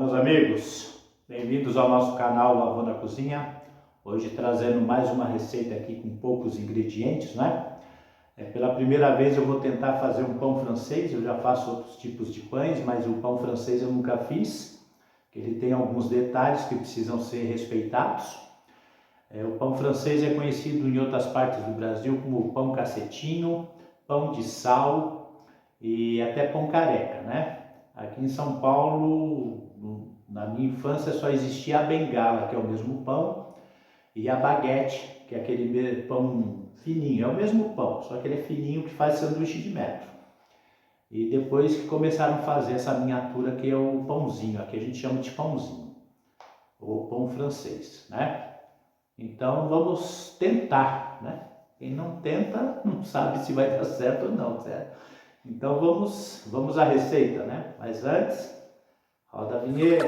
Meus amigos, bem-vindos ao nosso canal Lavando a Cozinha. Hoje trazendo mais uma receita aqui com poucos ingredientes, né? Pela primeira vez eu vou tentar fazer um pão francês. Eu já faço outros tipos de pães, mas o pão francês eu nunca fiz. Ele tem alguns detalhes que precisam ser respeitados. O pão francês é conhecido em outras partes do Brasil como pão cacetinho, pão de sal e até pão careca, né? Aqui em São Paulo, na minha infância, só existia a bengala, que é o mesmo pão, e a baguete, que é aquele pão fininho. É o mesmo pão, só que ele é fininho, que faz sanduíche de metro. E depois que começaram a fazer essa miniatura, que é o pãozinho, aqui a gente chama de pãozinho, ou pão francês, né? Então vamos tentar, né? Quem não tenta não sabe se vai dar certo ou não, certo? Então vamos à receita, né? Mas antes, roda a vinheta.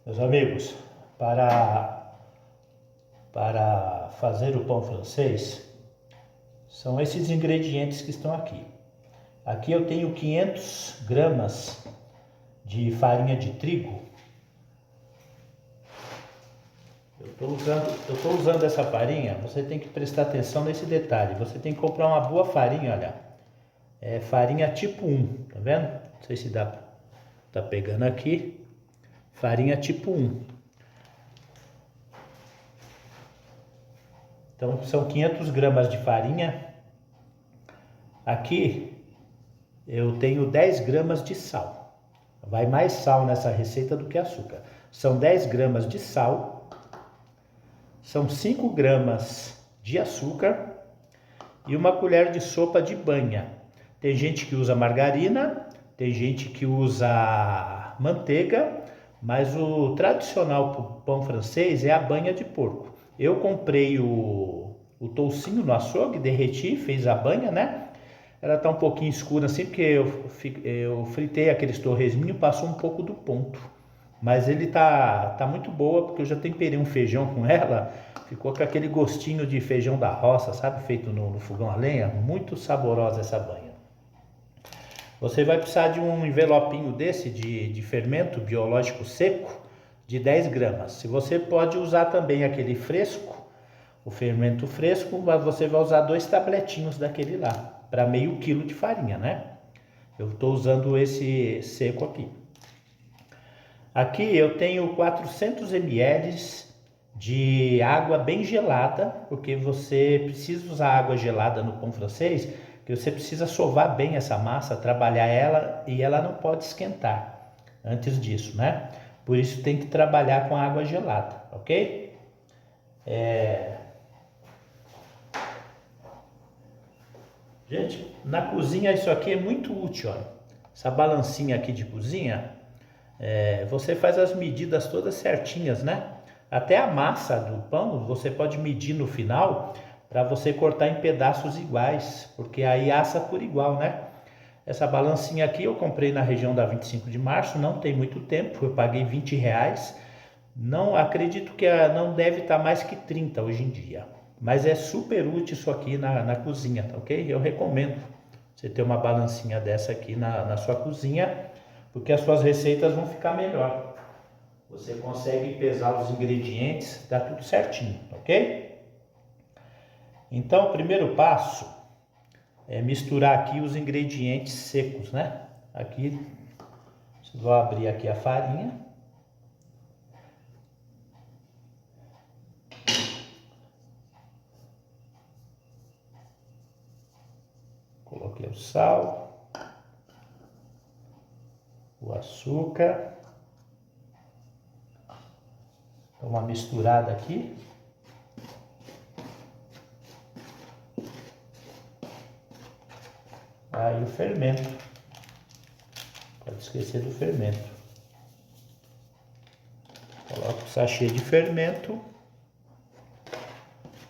Meus amigos, para fazer o pão francês, são esses ingredientes que estão aqui. Aqui eu tenho 500 gramas de farinha de trigo. Eu estou usando essa farinha. Você tem que prestar atenção nesse detalhe. Você tem que comprar uma boa farinha, olha. É farinha tipo 1, tá vendo? Não sei se tá pegando aqui. Farinha tipo 1. Então são 500 gramas de farinha. Aqui eu tenho 10 gramas de sal. Vai mais sal nessa receita do que açúcar. São 10 gramas de sal. São 5 gramas de açúcar e uma colher de sopa de banha. Tem gente que usa margarina, tem gente que usa manteiga, mas o tradicional para o pão francês é a banha de porco. Eu comprei o toucinho no açougue, derreti, fiz a banha, né? Ela tá um pouquinho escura assim, porque eu fritei aqueles torresminhos, passou um pouco do ponto. Mas ele tá muito boa, porque eu já temperei um feijão com ela, ficou com aquele gostinho de feijão da roça, sabe? Feito no fogão a lenha, muito saborosa essa banha. Você vai precisar de um envelopinho desse de fermento biológico seco, de 10 gramas. Se você pode usar também aquele fresco, o fermento fresco, mas você vai usar 2 tabletinhos daquele lá, para meio quilo de farinha, né? Eu estou usando esse seco aqui. Aqui eu tenho 400 ml de água bem gelada, porque você precisa usar água gelada no pão francês, que você precisa sovar bem essa massa, trabalhar ela e ela não pode esquentar antes disso, né? Por isso tem que trabalhar com água gelada, ok? Gente, na cozinha isso aqui é muito útil, ó. Essa balancinha aqui de cozinha. Você faz as medidas todas certinhas, né? Até a massa do pão você pode medir no final para você cortar em pedaços iguais, porque aí assa por igual, né? Essa balancinha aqui eu comprei na região da 25 de março, não tem muito tempo, eu paguei R$20. Não acredito que não deve estar mais que 30 hoje em dia, mas é super útil isso aqui na cozinha, tá ok? Eu recomendo você ter uma balancinha dessa aqui na sua cozinha, porque as suas receitas vão ficar melhor. Você consegue pesar os ingredientes, dá tudo certinho, ok? Então, o primeiro passo é misturar aqui os ingredientes secos, né? Aqui, vou abrir aqui a farinha. Coloquei o sal. O açúcar, dá uma misturada aqui, aí o fermento, pode esquecer do fermento, coloca o sachê de fermento,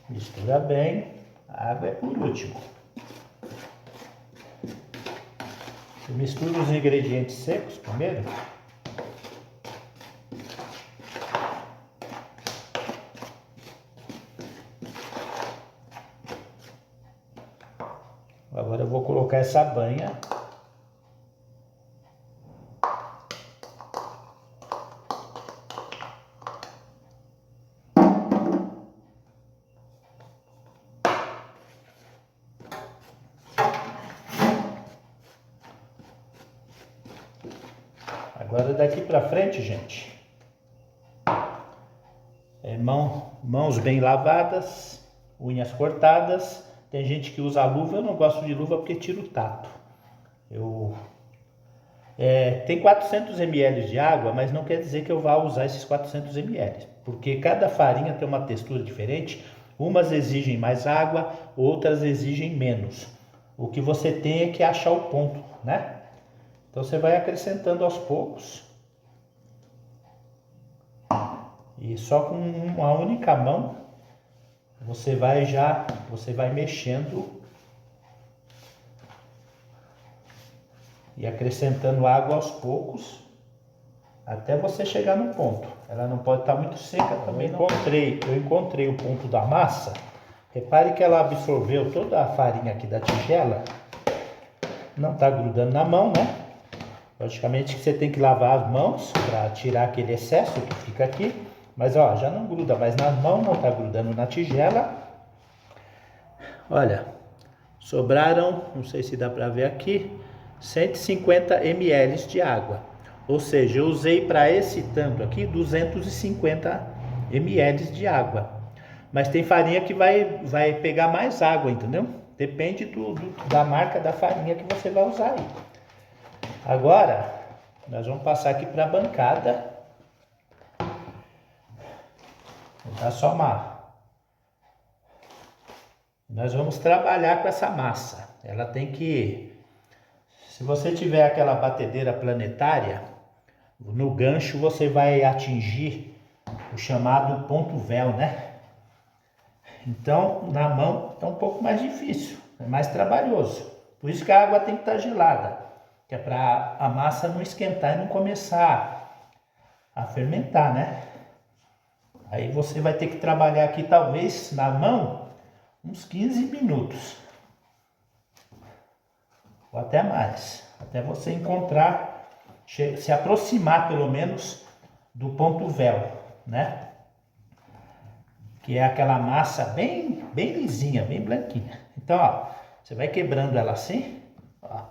mistura bem, a água é por último. Eu misturo os ingredientes secos primeiro. essa banha. Agora daqui para frente, gente, mãos bem lavadas, unhas cortadas. Tem gente que usa luva, eu não gosto de luva porque tira o tato. Tem 400 ml de água, mas não quer dizer que eu vá usar esses 400 ml, porque cada farinha tem uma textura diferente. Umas exigem mais água, outras exigem menos. O que você tem é que achar o ponto, né? Então você vai acrescentando aos poucos. E só com uma única mão você vai mexendo e acrescentando água aos poucos até você chegar no ponto. Ela não pode estar muito seca também. Eu encontrei o ponto da massa. Repare que ela absorveu toda a farinha aqui da tigela. Não está grudando na mão, né? Logicamente que você tem que lavar as mãos para tirar aquele excesso que fica aqui. Mas ó, já não gruda mais nas mãos, não está grudando na tigela. Olha, sobraram, não sei se dá para ver aqui, 150 ml de água. Ou seja, eu usei para esse tanto aqui 250 ml de água. Mas tem farinha que vai pegar mais água, entendeu? Depende da marca da farinha que você vai usar aí. Agora, nós vamos passar aqui para a bancada. Vou dar só Nós vamos trabalhar com essa massa. Ela tem que... Se você tiver aquela batedeira planetária, no gancho você vai atingir o chamado ponto véu, né? Então, na mão é um pouco mais difícil, é mais trabalhoso. Por isso que a água tem que estar gelada, que é para a massa não esquentar e não começar a fermentar, né? Aí você vai ter que trabalhar aqui, talvez, na mão, uns 15 minutos. Ou até mais. Até você encontrar, se aproximar pelo menos do ponto véu, né? Que é aquela massa bem lisinha, bem branquinha. Então, ó, você vai quebrando ela assim, ó.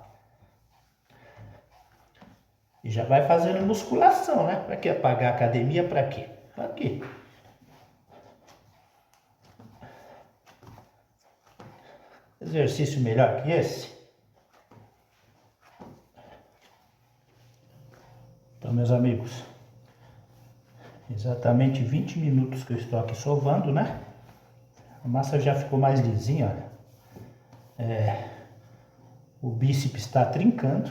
E já vai fazendo musculação, né? Para que pagar academia? Para quê? Aqui. Exercício melhor que esse? Então, meus amigos, exatamente 20 minutos que eu estou aqui sovando, né? A massa já ficou mais lisinha, olha. O bíceps está trincando.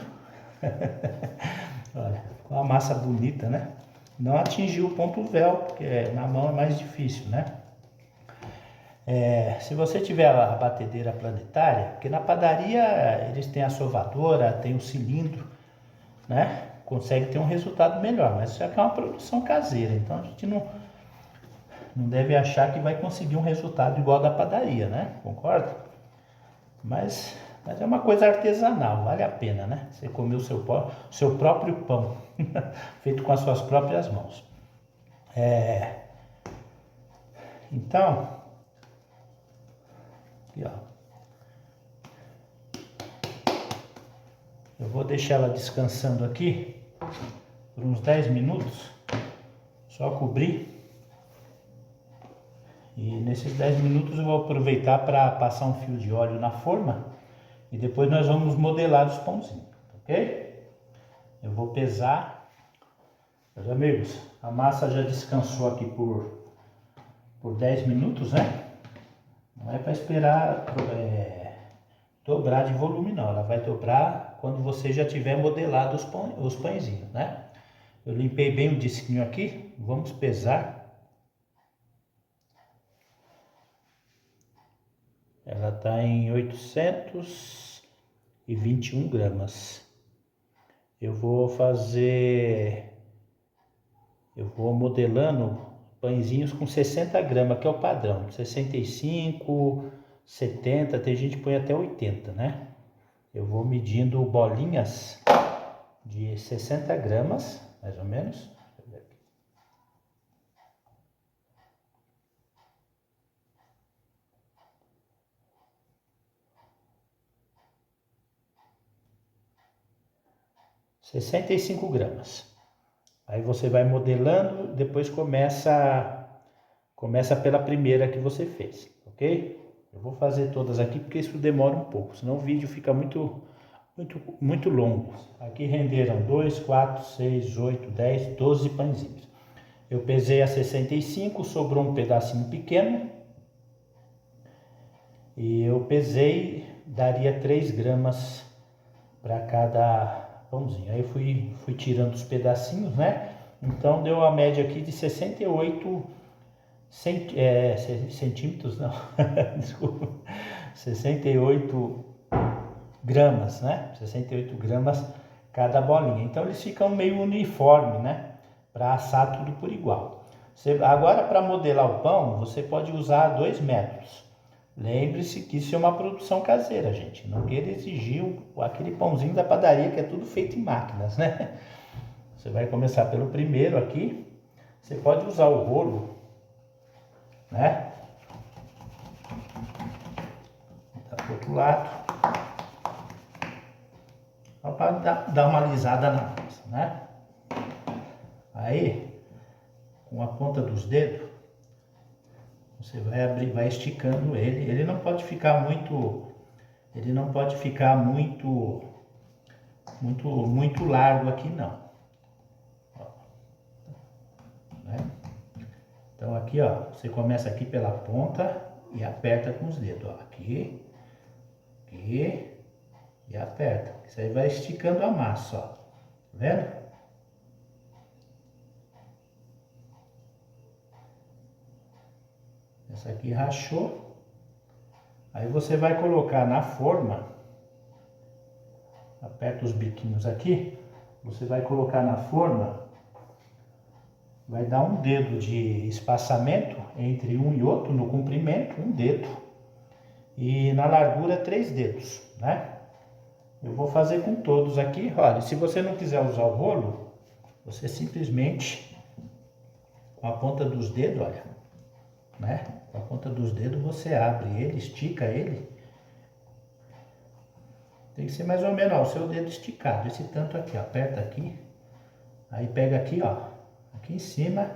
Olha, ficou uma massa bonita, né? Não atingiu o ponto véu, porque na mão é mais difícil, né? Se você tiver a batedeira planetária, porque na padaria eles têm a sovadora, tem o cilindro, né? Consegue ter um resultado melhor, mas isso aqui é uma produção caseira, então a gente não deve achar que vai conseguir um resultado igual da padaria, né? Concorda? Mas é uma coisa artesanal, vale a pena, né? Você comer o seu próprio pão, feito com as suas próprias mãos. Então, aqui, ó. Eu vou deixar ela descansando aqui por uns 10 minutos, só cobrir. E nesses 10 minutos eu vou aproveitar para passar um fio de óleo na forma e depois nós vamos modelar os pãozinhos, ok? Eu vou pesar. Meus amigos, a massa já descansou aqui por 10 minutos, né? Não é para esperar dobrar de volume não, ela vai dobrar quando você já tiver modelado os pãezinhos, né? Eu limpei bem o disquinho aqui, vamos pesar. Ela está em 821 gramas. Eu vou modelando pãezinhos com 60 gramas, que é o padrão. 65, 70, tem gente que põe até 80, né? eu vou medindo bolinhas de 60 gramas, mais ou menos. 65 gramas. Aí você vai modelando, depois começa pela primeira que você fez, ok? Eu vou fazer todas aqui porque isso demora um pouco, senão o vídeo fica muito longo. Aqui renderam 2, 4, 6, 8, 10, 12 pãezinhos. Eu pesei a 65, sobrou um pedacinho pequeno. E eu pesei, daria 3 gramas para cada pãozinho. Aí eu fui tirando os pedacinhos, né? Então deu a média aqui de 68 centímetros, não, desculpa, 68 gramas, né? 68 gramas cada bolinha. Então eles ficam meio uniforme, né? Para assar tudo por igual. Agora, para modelar o pão, você pode usar 2 métodos. Lembre-se que isso é uma produção caseira, gente. Não queira exigir aquele pãozinho da padaria que é tudo feito em máquinas, né? Você vai começar pelo primeiro aqui. Você pode usar o rolo, né? Tá pro outro lado. Só para dar uma alisada na massa, né? Aí, com a ponta dos dedos, você vai abrir, vai esticando ele. Ele não pode ficar muito largo aqui, não. Ó, né? Então aqui, ó, você começa aqui pela ponta e aperta com os dedos, ó, aqui e aperta. Isso aí vai esticando a massa, ó, tá vendo? Essa aqui rachou. Aí você vai colocar na forma, aperta os biquinhos aqui, você vai colocar na forma, vai dar um dedo de espaçamento entre um e outro, no comprimento, um dedo, e na largura 3 dedos, né? Eu vou fazer com todos aqui. Olha, se você não quiser usar o rolo, você simplesmente, com a ponta dos dedos, olha, né? Com a ponta dos dedos você abre ele, estica ele. Tem que ser mais ou menos, ó, o seu dedo esticado, esse tanto aqui, ó, aperta aqui. Aí pega aqui, ó, aqui em cima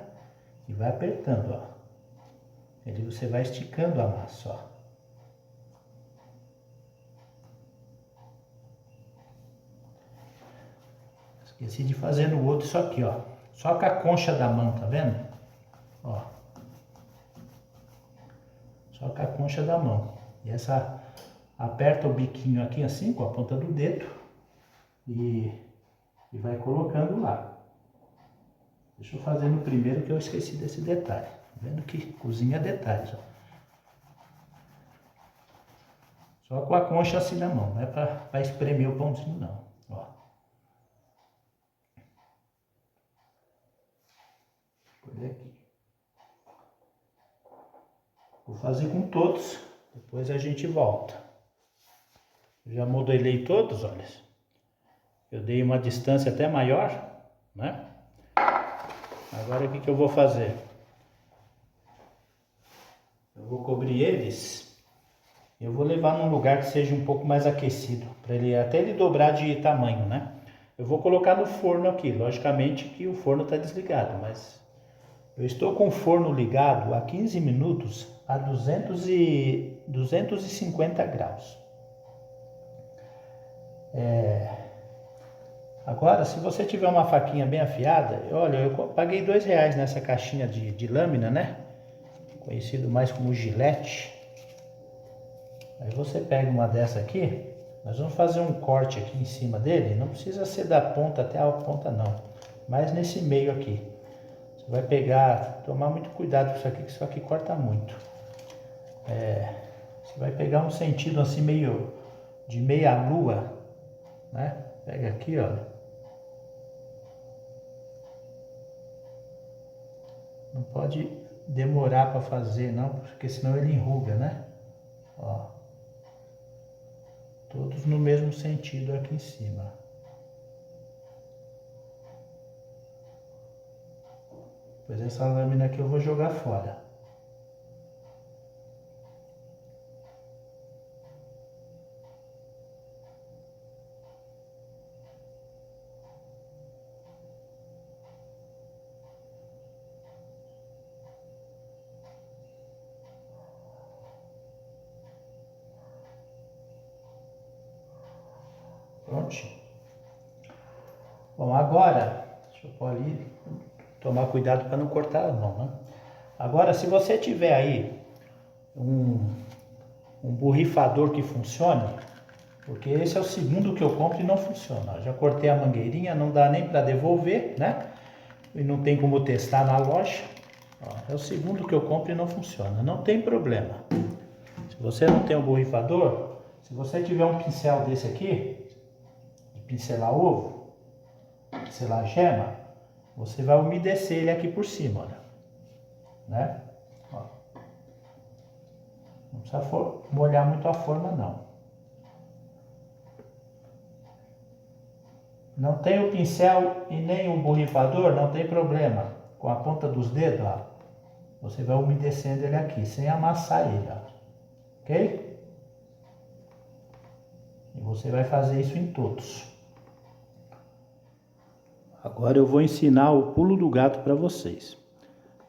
e vai apertando, ó. Ele você vai esticando a massa, ó. Esqueci de fazer no outro isso aqui, ó. Só com a concha da mão, tá vendo? Ó. Só com a concha da mão. E essa aperta o biquinho aqui assim com a ponta do dedo e vai colocando lá. Deixa eu fazer no primeiro que eu esqueci desse detalhe. Tá vendo que cozinha detalhes, ó. Só com a concha assim na mão, não é para espremer o pãozinho não, ó. Olha aqui. Vou fazer com todos, depois a gente volta. Já modelei todos, olha. Eu dei uma distância até maior, né? Agora o que eu vou fazer? Eu vou cobrir eles. Eu vou levar num lugar que seja um pouco mais aquecido, para ele até ele dobrar de tamanho, né? Eu vou colocar no forno aqui, logicamente que o forno está desligado, mas eu estou com o forno ligado há 15 minutos a 250 graus. Agora, se você tiver uma faquinha bem afiada, olha, eu paguei R$2 nessa caixinha de lâmina, né? Conhecido mais como gilete. Aí você pega uma dessa aqui, nós vamos fazer um corte aqui em cima dele, não precisa ser da ponta até a ponta não, mas nesse meio aqui. Você vai pegar, tomar muito cuidado com isso aqui, que isso aqui corta muito. Você vai pegar um sentido assim meio de meia lua, né? Pega aqui, olha. Não pode demorar para fazer não, porque senão ele enruga, né? Ó. Todos no mesmo sentido aqui em cima. Depois essa lâmina aqui eu vou jogar fora. Prontinho. Bom, agora, deixa eu pôr ali, tomar cuidado para não cortar a mão, né? Agora, se você tiver aí um borrifador que funcione, porque esse é o segundo que eu compro e não funciona. Já cortei a mangueirinha, não dá nem para devolver, né? E não tem como testar na loja. Ó, é o segundo que eu compro e não funciona. Não tem problema. Se você não tem um borrifador, se você tiver um pincel desse aqui, pincelar ovo, pincelar gema, você vai umedecer ele aqui por cima, olha, né? Ó. Não precisa molhar muito a forma, não. Não tem o pincel e nem o borrifador, não tem problema. Com a ponta dos dedos, ó, você vai umedecendo ele aqui, sem amassar ele, ó. Ok? E você vai fazer isso em todos. Agora eu vou ensinar o pulo do gato para vocês.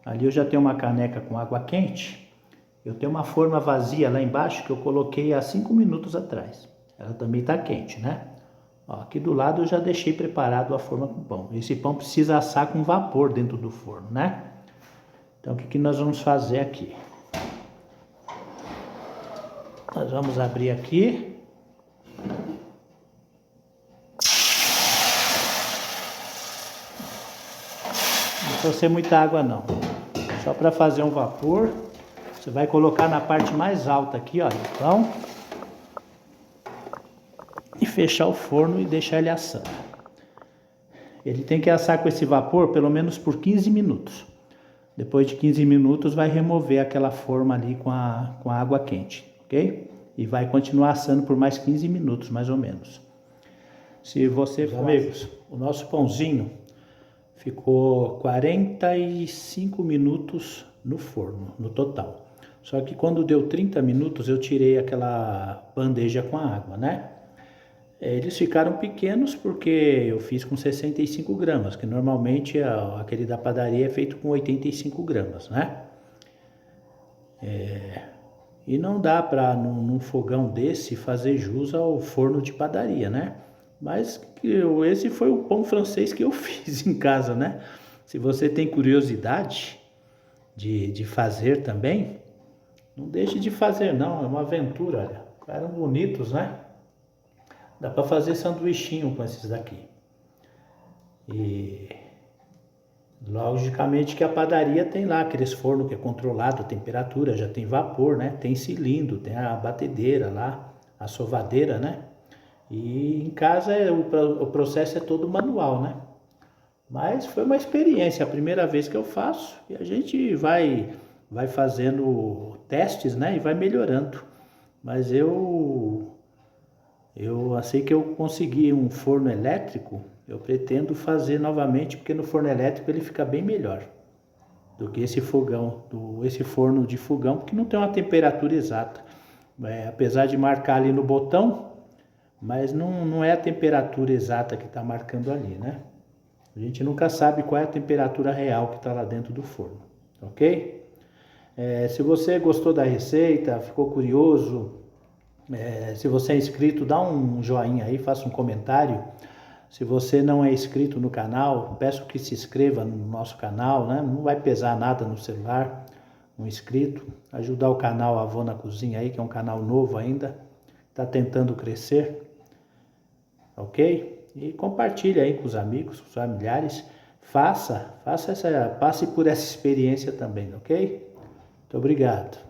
Ali eu já tenho uma caneca com água quente. Eu tenho uma forma vazia lá embaixo que eu coloquei há 5 minutos atrás. Ela também está quente, né? Ó, aqui do lado eu já deixei preparado a forma com pão. Esse pão precisa assar com vapor dentro do forno, né? Então o que nós vamos fazer aqui? Nós vamos abrir aqui. Não precisa ser muita água não, só para fazer um vapor. Você vai colocar na parte mais alta aqui, ó, então, e fechar o forno e deixar ele assando. Ele tem que assar com esse vapor pelo menos por 15 minutos. Depois de 15 minutos vai remover aquela forma ali com a água quente, ok? E vai continuar assando por mais 15 minutos, mais ou menos. Se você, amigos, o nosso pãozinho ficou 45 minutos no forno, no total. Só que quando deu 30 minutos eu tirei aquela bandeja com a água, né? Eles ficaram pequenos porque eu fiz com 65 gramas, que normalmente aquele da padaria é feito com 85 gramas, né? E não dá para num fogão desse fazer jus ao forno de padaria, né? Mas esse foi o pão francês que eu fiz em casa, né? Se você tem curiosidade de fazer também, não deixe de fazer não, é uma aventura, olha. Eram bonitos, né? Dá para fazer sanduichinho com esses daqui. E logicamente que a padaria tem lá aqueles fornos que é controlado a temperatura, já tem vapor, né? Tem cilindro, tem a batedeira lá, a sovadeira, né? E em casa o processo é todo manual, né? Mas foi uma experiência, a primeira vez que eu faço, e a gente vai fazendo testes, né? E vai melhorando. Mas assim que eu consegui um forno elétrico, eu pretendo fazer novamente, porque no forno elétrico ele fica bem melhor do que esse forno de fogão, porque não tem uma temperatura exata. Apesar de marcar ali no botão, mas não é a temperatura exata que está marcando ali, né? A gente nunca sabe qual é a temperatura real que está lá dentro do forno, ok? Se você gostou da receita, ficou curioso, se você é inscrito, dá um joinha aí, faça um comentário. Se você não é inscrito no canal, peço que se inscreva no nosso canal, né? Não vai pesar nada no celular, um inscrito. Ajudar o canal Avô na Cozinha aí, que é um canal novo ainda, está tentando crescer. Ok? E compartilhe aí com os amigos, com os familiares. Passe por essa experiência também, ok? Muito obrigado.